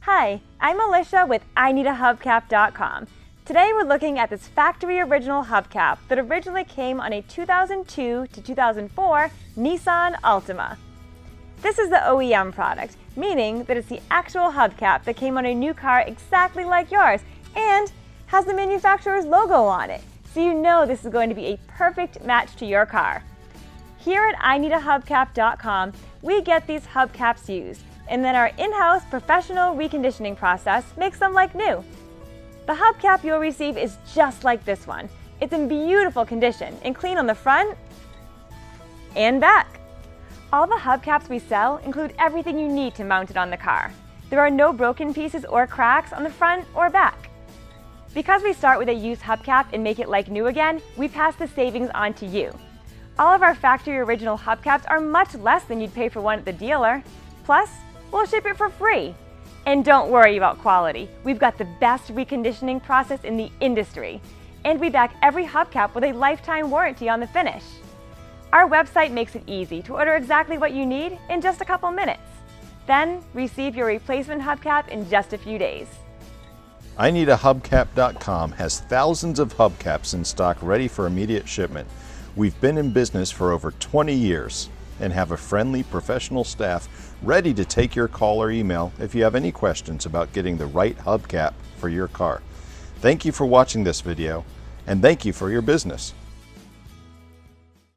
Hi, I'm Alicia with IneedAHubcap.com. Today we're looking at this factory original hubcap that originally came on a 2002 to 2004 Nissan Altima. This is the OEM product, meaning that it's the actual hubcap that came on a new car exactly like yours and has the manufacturer's logo on it, so you know this is going to be a perfect match to your car. Here at IneedAHubcap.com, we get these hubcaps used, and then our in-house professional reconditioning process makes them like new. The hubcap you'll receive is just like this one. It's in beautiful condition and clean on the front and back. All the hubcaps we sell include everything you need to mount it on the car. There are no broken pieces or cracks on the front or back. Because we start with a used hubcap and make it like new again, we pass the savings on to you. All of our factory original hubcaps are much less than you'd pay for one at the dealer. Plus, we'll ship it for free. And don't worry about quality. We've got the best reconditioning process in the industry. And we back every hubcap with a lifetime warranty on the finish. Our website makes it easy to order exactly what you need in just a couple minutes. Then, receive your replacement hubcap in just a few days. IneedAHubcap.com has thousands of hubcaps in stock ready for immediate shipment. We've been in business for over 20 years and have a friendly professional staff ready to take your call or email if you have any questions about getting the right hubcap for your car. Thank you for watching this video, and thank you for your business.